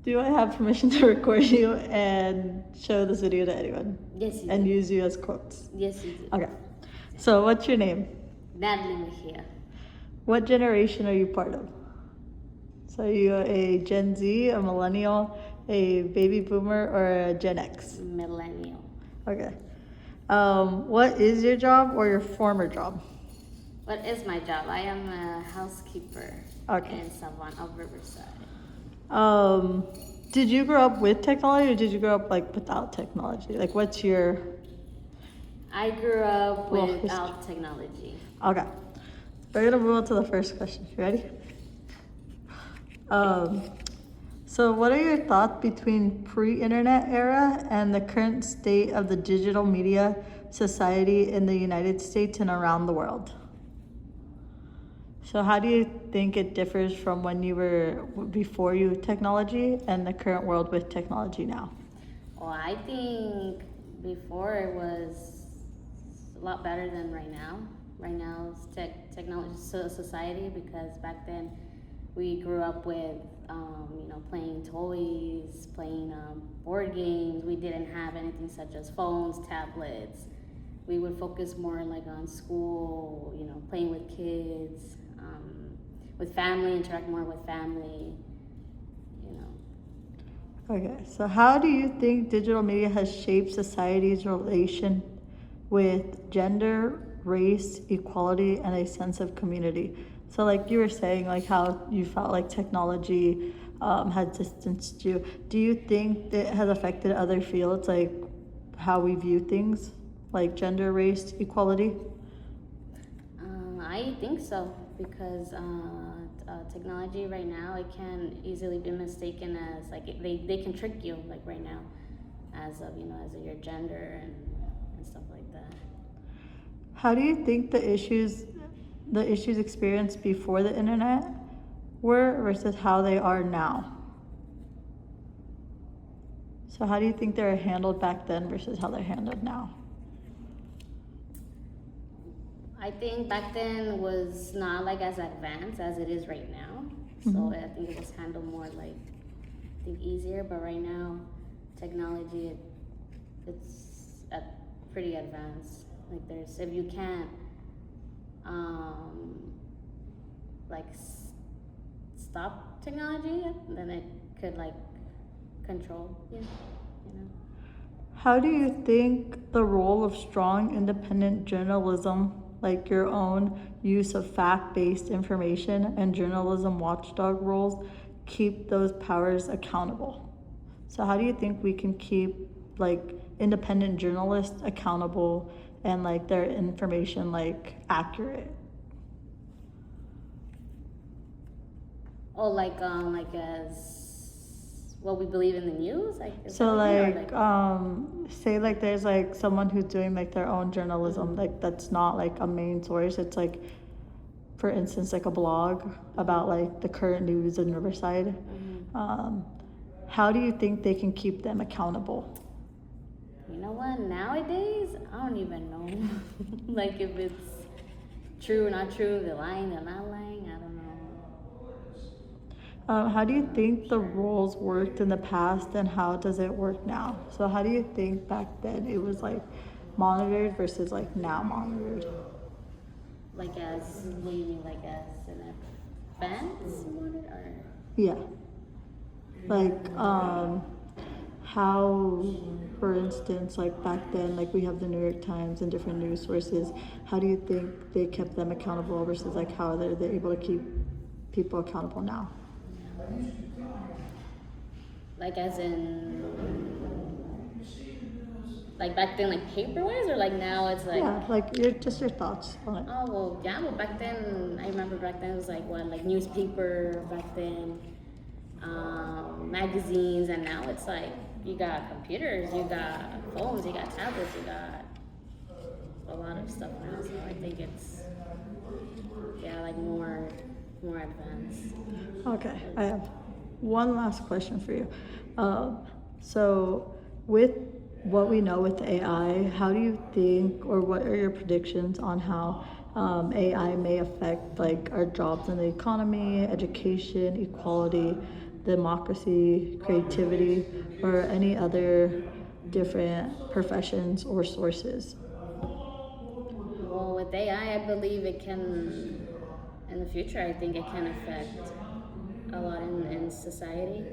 Do I have permission to record you and show this video to anyone? Yes, you And do. use you as quotes? Yes, you do. Okay. So, what's your name? Natalie Mejia. What generation are you part of? So, are you a Gen Z, a millennial, a baby boomer, or a Gen X? Millennial. Okay. What is your job or your former job? What is my job? I am a housekeeper in Savannah of Riverside. Did you grow up with technology or did you grow up like without technology? Like, what's your? I grew up Well, without technology. Okay. We're gonna move on to the first question. You ready? So what are your thoughts between pre-internet era and the current state of the digital media society in the United States and around the world? So how do you think it differs from when you were before you with technology and the current world with technology now? Well, I think before it was a lot better than right now. Right now it's technology society, because back then we grew up with playing toys, playing board games. We didn't have anything such as phones, tablets. We would focus more like on school, playing with kids, with family, interact more with family. Okay, so how do you think digital media has shaped society's relation with gender, race, equality, and a sense of community? So like you were saying, like how you felt like technology had distanced you. Do you think that has affected other fields, like how we view things, like gender, race, equality? I think so, because technology right now, it can easily be mistaken as like they can trick you, like right now, as of your gender and stuff like that. How do you think the issues experienced before the internet were versus how they are now? So how do you think they were handled back then versus how they're handled now? I think back then was not like as advanced as it is right now. So I think it was handled more like, I think, easier. But right now, technology, it's pretty advanced. Like if you can't stop technology, then it could like control you. How do you think the role of strong independent journalism, like your own use of fact-based information and journalism watchdog roles, keep those powers accountable? So how do you think we can keep like independent journalists accountable and like their information like accurate? Oh, like as what we believe in the news, like. So like say like there's like someone who's doing like their own journalism, like that's not like a main source. It's like, for instance, like a blog about like the current news in Riverside. How do you think they can keep them accountable? You know what? Nowadays, I don't even know. Like if it's true or not true, they're lying, they're not lying. I don't know. How do you think the roles worked in the past and how does it work now? So how do you think back then it was like monitored versus like now monitored? Like as, what do you mean, like as an advance monitored or? Yeah. Like how, for instance, like back then, like we have the New York Times and different news sources. How do you think they kept them accountable versus like how they're able to keep people accountable now? Like as in, like back then, like paper-wise, or like now it's like. Yeah, like your thoughts on it. Oh well, yeah. Well, back then, I remember back then it was like what, like newspaper back then, magazines, and now it's like you got computers, you got phones, you got tablets, you got a lot of stuff now. So I think it's like more advanced. Okay, I have one last question for you. So with what we know with AI, how do you think, or what are your predictions on how AI may affect like our jobs in the economy, education, equality, democracy, creativity, or any other different professions or sources? Well, with AI, I believe it can, in the future, I think it can affect a lot in society,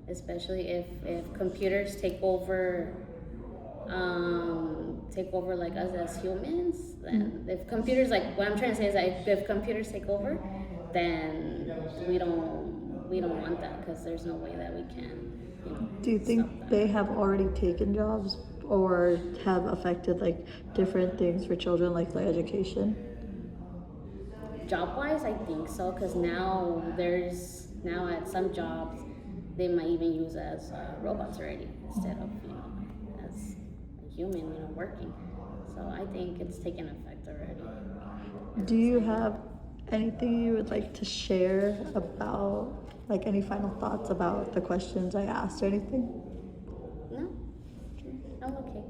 especially if computers take over like us as humans. Then if computers, like what I'm trying to say is that if computers take over, then we don't want that, because there's no way that we can, Do you stop think that. they have already taken jobs or have affected like different things for children, like the education? Job wise, I think so, because now at some jobs they might even use as robots already instead of as a human working. So I think it's taken effect already. Do you have anything you would like to share about, like any final thoughts about the questions I asked or anything? No, I'm okay.